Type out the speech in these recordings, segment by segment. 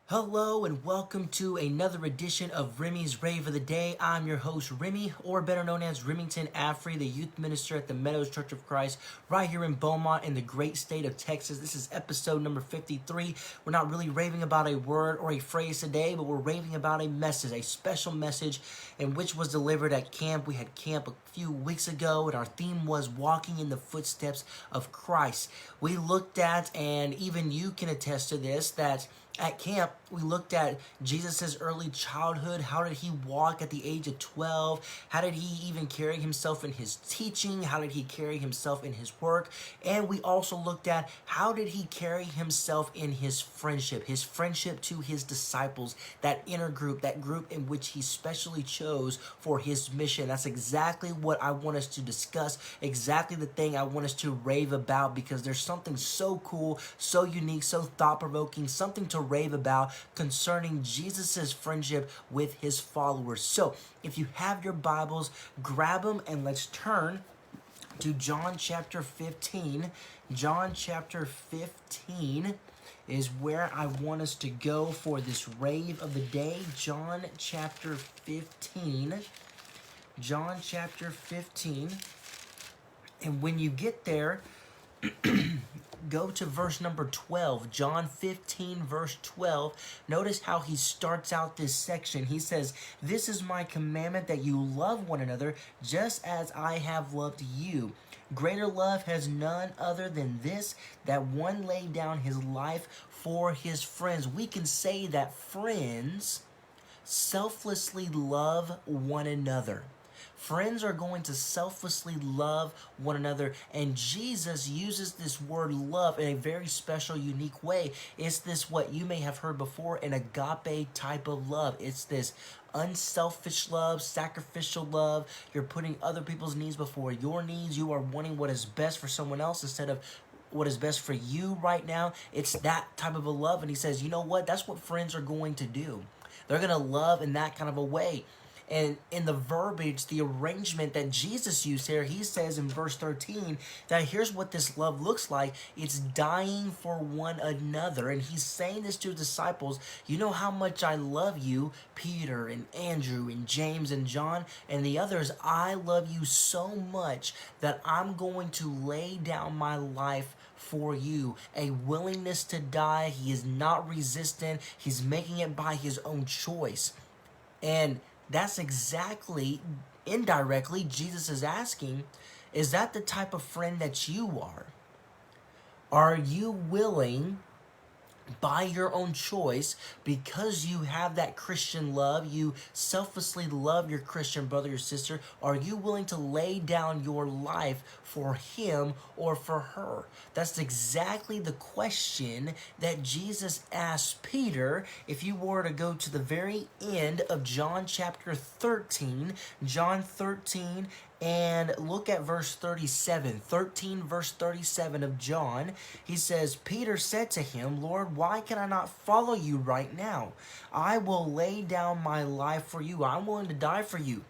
Hello and welcome to another edition of Remy's Rave of the Day. I'm your host Remy, or better known as Remington Affrey, the youth minister at the Meadows Church of Christ, right here in Beaumont in the great state of Texas. This is episode number 53. We're not really raving about a word or a phrase today, but we're raving about a message, a special message, and which was delivered at camp. We had camp a few weeks ago, and our theme was walking in the footsteps of Christ. We looked at, and even you can attest to this, that at camp, we looked at Jesus' early childhood. How did he walk at the age of 12? How did he even carry himself in his teaching? How did he carry himself in his work? And we also looked at how did he carry himself in his friendship to his disciples, that inner group, that group in which he specially chose for his mission. That's exactly what I want us to discuss, exactly the thing I want us to rave about, because there's something so cool, so unique, so thought-provoking, something to rave about concerning Jesus' friendship with his followers. So, if you have your Bibles, grab them and let's turn to John chapter 15. John chapter 15 is where I want us to go for this rave of the day. John chapter 15. John chapter 15. And when you get there, go to verse number 12. John 15, verse 12. Notice how he starts out this section. He says, "This is my commandment, that you love one another just as I have loved you. Greater love has none other than this, that one lay down his life for his friends." We can say that friends selflessly love one another. Friends are going to selflessly love one another, and Jesus uses this word love in a very special, unique way. It's this, what you may have heard before, an agape type of love. It's this unselfish love, sacrificial love. You're putting other people's needs before your needs. You are wanting what is best for someone else instead of what is best for you right now. It's that type of a love, and he says, you know what? That's what friends are going to do. They're going to love in that kind of a way. And in the verbiage, the arrangement that Jesus used here, he says in verse 13 that here's what this love looks like. It's dying for one another. And he's saying this to his disciples. You know how much I love you, Peter and Andrew and James and John and the others. I love you so much that I'm going to lay down my life for you. A willingness to die. He is not resistant. He's making it by his own choice. And that's exactly, indirectly, Jesus is asking, is that the type of friend that you are? Are you willing, by your own choice, because you have that Christian love, you selflessly love your Christian brother or sister, are you willing to lay down your life for him or for her? That's exactly the question that Jesus asked Peter. If you were to go to the very end of John chapter 13, John 13, and look at verse 37, 13 verse 37 of John. He says, Peter said to him, Lord, why can I not follow you right now? I will lay down my life for you. I'm willing to die for you.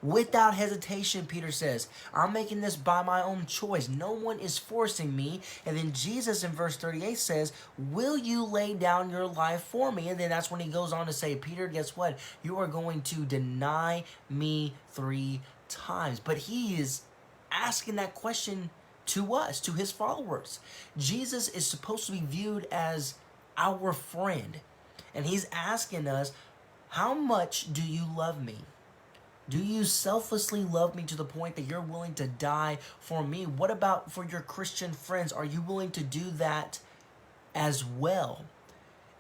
Without hesitation, Peter says, I'm making this by my own choice. No one is forcing me. And then Jesus in verse 38 says, will you lay down your life for me? And then that's when he goes on to say, Peter, guess what? You are going to deny me 3 times. But he is asking that question to us, to his followers. Jesus is supposed to be viewed as our friend. And he's asking us, how much do you love me? Do you selflessly love me to the point that you're willing to die for me? What about for your Christian friends? Are you willing to do that as well?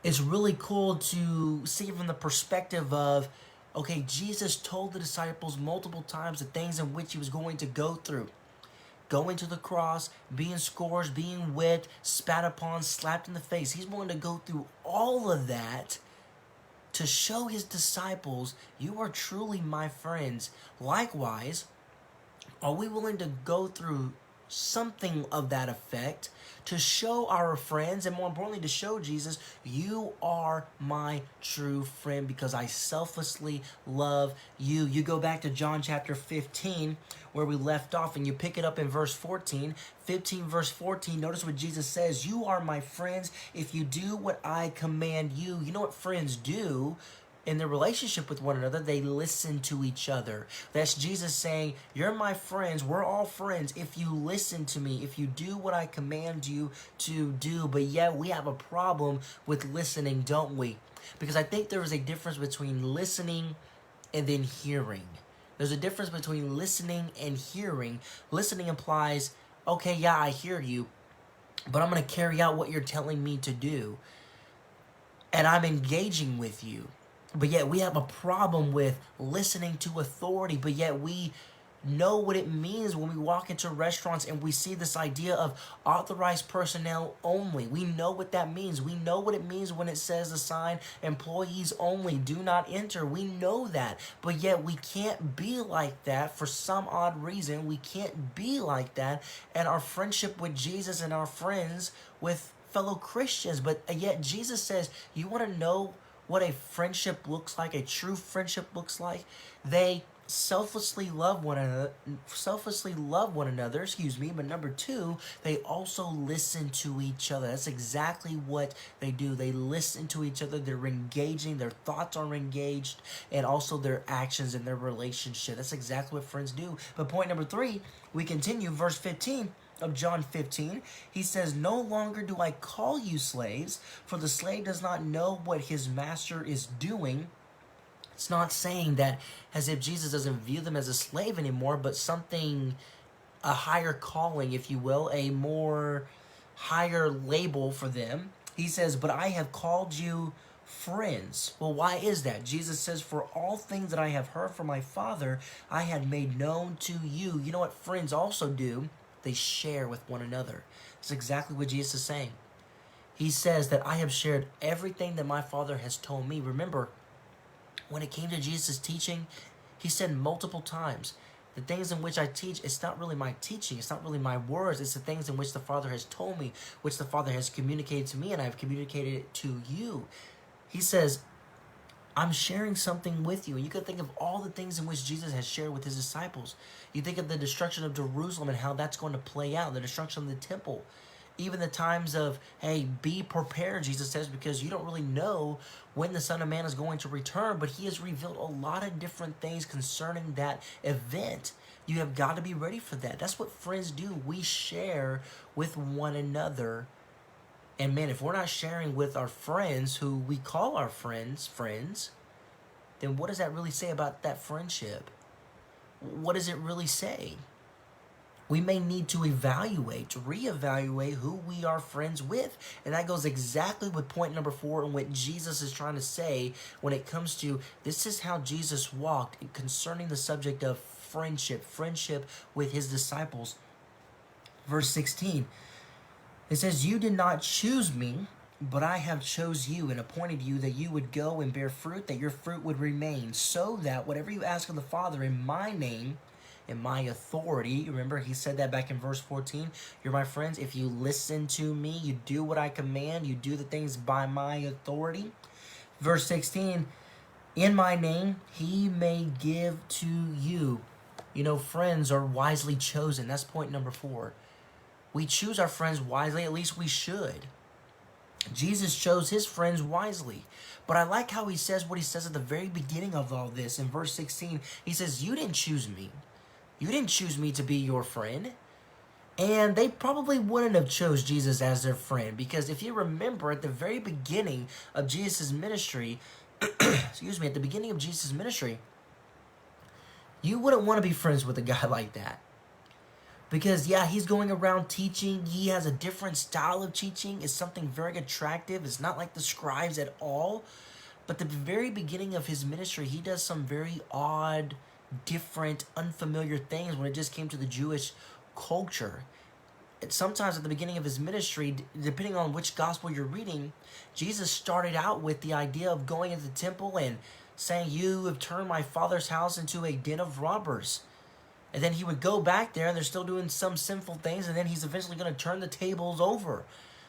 It's really cool to see from the perspective of, okay, Jesus told the disciples multiple times the things in which he was going to go through. Going to the cross, being scourged, being whipped, spat upon, slapped in the face. He's willing to go through all of that to show his disciples, you are truly my friends. Likewise, are we willing to go through something of that effect to show our friends, and more importantly, to show Jesus, you are my true friend because I selflessly love you. You go back to John chapter 15 where we left off and you pick it up in verse 14. 15 verse 14, notice what Jesus says, you are my friends if you do what I command you. You know what friends do? In their relationship with one another, they listen to each other. That's Jesus saying, you're my friends. We're all friends if you listen to me, if you do what I command you to do. But yet we have a problem with listening, don't we? Because I think there is a difference between listening and then hearing. There's a difference between listening and hearing. Listening implies, okay, yeah, I hear you, but I'm going to carry out what you're telling me to do. And I'm engaging with you. But yet we have a problem with listening to authority, but yet we know what it means when we walk into restaurants and we see this idea of authorized personnel only. We know what that means. We know what it means when it says the sign, employees only, do not enter. We know that, but yet we can't be like that for some odd reason. We can't be like that in our friendship with Jesus and our friends with fellow Christians. But yet Jesus says, you want to know what a friendship looks like, a true friendship looks like? They selflessly love one another, but number two, they also listen to each other. That's exactly what they do. They listen to each other. They're engaging. Their thoughts are engaged, and also their actions and their relationship. That's exactly what friends do. But point number three, we continue, verse 15 of John 15, he says, no longer do I call you slaves, for the slave does not know what his master is doing. It's not saying that as if Jesus doesn't view them as a slave anymore, but something, a higher calling, if you will, a more higher label for them. He says, but I have called you friends. Well, why is that? Jesus says, for all things that I have heard from my Father, I had made known to you. You know what friends also do? They share with one another. That's exactly what Jesus is saying. He says that I have shared everything that my Father has told me. Remember, when it came to Jesus' teaching, he said multiple times, the things in which I teach, it's not really my teaching. It's not really my words. It's the things in which the Father has told me, which the Father has communicated to me, and I've communicated it to you. He says, I'm sharing something with you. And you can think of all the things in which Jesus has shared with his disciples. You think of the destruction of Jerusalem and how that's going to play out, the destruction of the temple. Even the times of, hey, be prepared, Jesus says, because you don't really know when the Son of Man is going to return, but he has revealed a lot of different things concerning that event. You have got to be ready for that. That's what friends do. We share with one another. And man, if we're not sharing with our friends who we call our friends, then what does that really say about that friendship? What does it really say? We may need to reevaluate who we are friends with. And that goes exactly with point number 4 and what Jesus is trying to say when it comes to this is how Jesus walked concerning the subject of friendship with his disciples. Verse 16. It says, you did not choose me, but I have chose you and appointed you that you would go and bear fruit, that your fruit would remain, so that whatever you ask of the Father in my name, in my authority, remember he said that back in verse 14, you're my friends, if you listen to me, you do what I command, you do the things by my authority. Verse 16, in my name, he may give to you. You know, friends are wisely chosen. That's point number 4. We choose our friends wisely, at least we should. Jesus chose his friends wisely. But I like how he says what he says at the very beginning of all this. In verse 16, he says, you didn't choose me. You didn't choose me to be your friend. And they probably wouldn't have chose Jesus as their friend. Because if you remember at the very beginning of Jesus' ministry, at the beginning of Jesus' ministry, you wouldn't want to be friends with a guy like that. Because, yeah, he's going around teaching. He has a different style of teaching. It's something very attractive. It's not like the scribes at all. But the very beginning of his ministry, he does some very odd, different, unfamiliar things when it just came to the Jewish culture. And sometimes at the beginning of his ministry, depending on which gospel you're reading, Jesus started out with the idea of going into the temple and saying, you have turned my Father's house into a den of robbers. And then he would go back there and they're still doing some sinful things, and then he's eventually going to turn the tables over.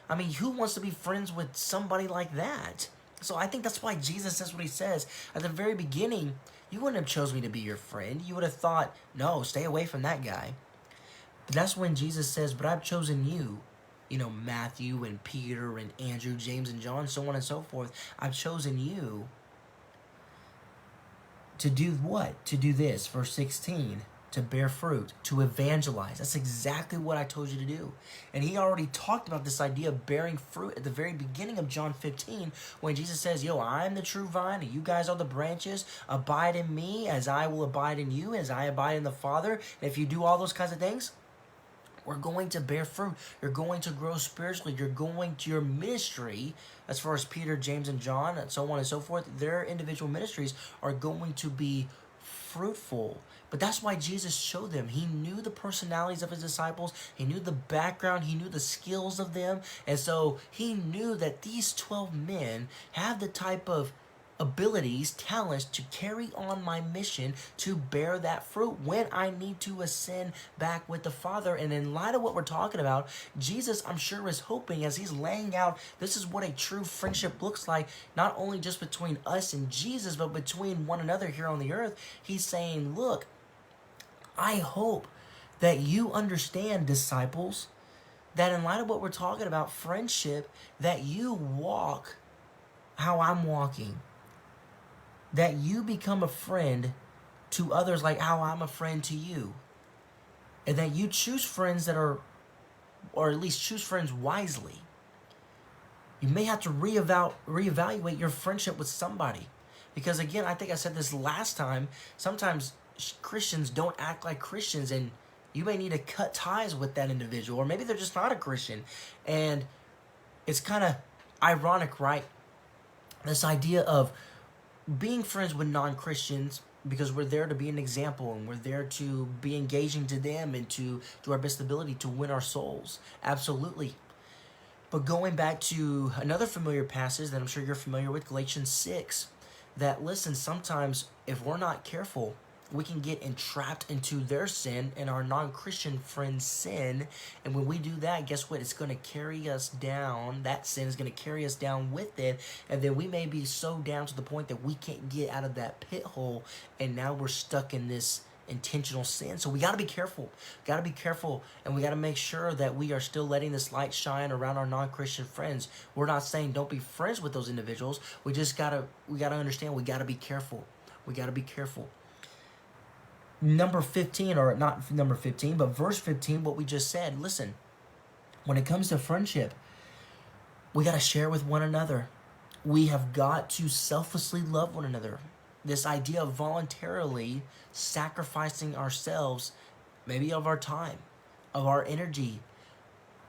I mean, who wants to be friends with somebody like that? So I think that's why Jesus says what he says. At the very beginning, you wouldn't have chose me to be your friend. You would have thought, no, stay away from that guy. But that's when Jesus says, but I've chosen you. You know, Matthew and Peter and Andrew, James and John, so on and so forth. I've chosen you to do what? To do this. Verse 16. To bear fruit, to evangelize. That's exactly what I told you to do. And he already talked about this idea of bearing fruit at the very beginning of John 15 when Jesus says, yo, I'm the true vine and you guys are the branches. Abide in me as I will abide in you, as I abide in the Father. And if you do all those kinds of things, we're going to bear fruit. You're going to grow spiritually. You're going to your ministry, as far as Peter, James, and John, and so on and so forth, their individual ministries are going to be fruitful. But that's why Jesus showed them. He knew the personalities of his disciples. He knew the background. He knew the skills of them. And so he knew that these 12 men have the type of abilities, talents to carry on my mission to bear that fruit when I need to ascend back with the Father. And in light of what we're talking about, Jesus, I'm sure, is hoping as he's laying out, this is what a true friendship looks like, not only just between us and Jesus, but between one another here on the earth. He's saying, look, I hope that you understand, disciples, that in light of what we're talking about, friendship, that you walk how I'm walking. That you become a friend to others like how I'm a friend to you. And that you choose friends that are, or at least choose friends wisely. You may have to reevaluate your friendship with somebody. Because again, I think I said this last time, sometimes Christians don't act like Christians, and you may need to cut ties with that individual, or maybe they're just not a Christian. And it's kind of ironic, right? This idea of being friends with non-Christians because we're there to be an example and we're there to be engaging to them and to do our best ability to win our souls. Absolutely. But going back to another familiar passage that I'm sure you're familiar with, Galatians 6, that listen, sometimes if we're not careful, we can get entrapped into their sin and our non-Christian friends' sin. And when we do that, guess what? It's going to carry us down. That sin is going to carry us down with it. And then we may be so down to the point that we can't get out of that pit hole. And now we're stuck in this intentional sin. So we got to be careful. Got to be careful. And we got to make sure that we are still letting this light shine around our non-Christian friends. We're not saying don't be friends with those individuals. We got to understand we got to be careful. We got to be careful. Number 15, or not number 15, but verse 15, what we just said. Listen, when it comes to friendship, we got to share with one another. We have got to selflessly love one another. This idea of voluntarily sacrificing ourselves, maybe of our time, of our energy,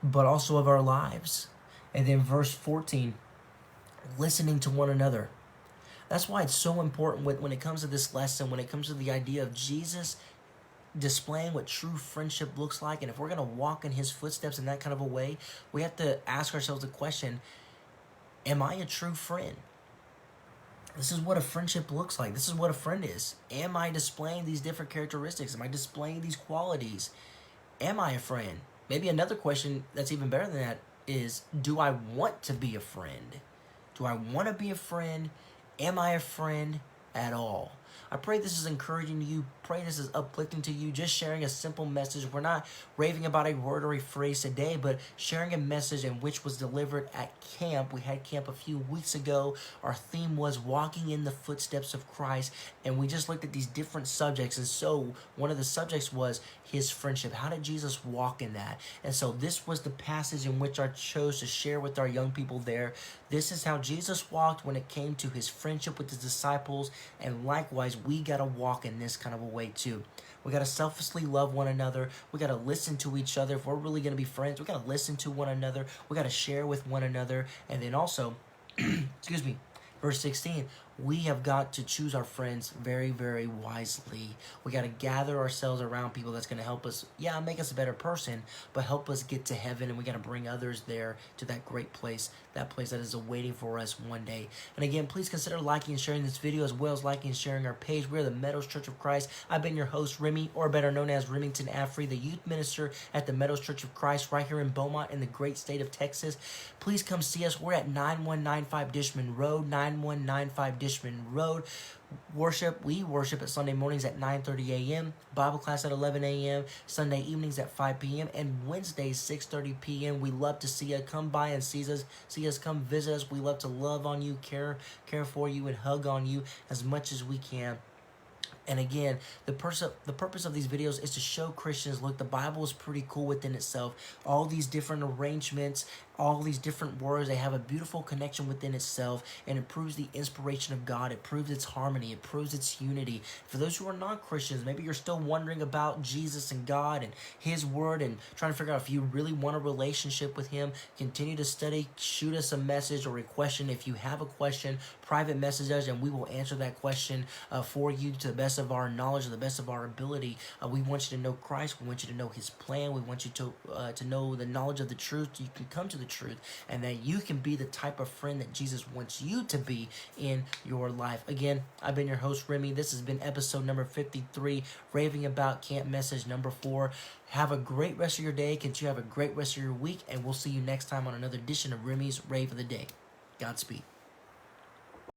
but also of our lives. And then verse 14, listening to one another. That's why it's so important when it comes to this lesson, when it comes to the idea of Jesus displaying what true friendship looks like. And if we're going to walk in his footsteps in that kind of a way, we have to ask ourselves the question, am I a true friend? This is what a friendship looks like. This is what a friend is. Am I displaying these different characteristics? Am I displaying these qualities? Am I a friend? Maybe another question that's even better than that is, do I want to be a friend? Do I want to be a friend? Am I a friend at all? I pray this is encouraging to you. Pray this is uplifting to you. Just sharing a simple message. We're not raving about a word or a phrase today, but sharing a message in which was delivered at camp. We had camp a few weeks ago. Our theme was walking in the footsteps of Christ, and we just looked at these different subjects. And so one of the subjects was his friendship. How did Jesus walk in that? And so this was the passage in which I chose to share with our young people there. This is how Jesus walked when it came to his friendship with his disciples, and likewise, we got to walk in this kind of a way too. We got to selflessly love one another. We got to listen to each other. If we're really going to be friends, we got to listen to one another. We got to share with one another. And then also, excuse me, verse 16, we have got to choose our friends very, very wisely. We got to gather ourselves around people that's going to help us, make us a better person, but help us get to heaven. And we got to bring others there to that great place, that place that is awaiting for us one day. And again, please consider liking and sharing this video, as well as liking and sharing our page. We're the Meadows Church of Christ. I've been your host, Remy, or better known as Remington Affrey, the youth minister at the Meadows Church of Christ right here in Beaumont in the great state of Texas. Please come see us. We're at 9195 Dishman Road, 9195 Dishman Road. We worship at Sunday mornings at 9:30 a.m., Bible class at 11 a.m., Sunday evenings at 5 p.m., and Wednesdays 6:30 p.m. We love to see you. Come by and see us, come visit us. We love to love on you, care for you, and hug on you as much as we can. And again, the purpose of these videos is to show Christians, look, the Bible is pretty cool within itself. All these different arrangements, all these different words, they have a beautiful connection within itself, and it proves the inspiration of God. It proves its harmony. It proves its unity. For those who are not Christians, maybe you're still wondering about Jesus and God and His Word and trying to figure out if you really want a relationship with Him, continue to study. Shoot us a message or a question. If you have a question, private message us, and we will answer that question for you to the best of our knowledge, to the best of our ability. We want you to know Christ. We want you to know His plan. We want you to know the knowledge of the truth. You can come to the truth, and that you can be the type of friend that Jesus wants you to be in your life. Again, I've been your host, Remy. This has been episode number 53, Raving About Camp, message number 4. Have a great rest of your day. Continue to have a great rest of your week, and we'll see you next time on another edition of Remy's Rave of the Day. Godspeed.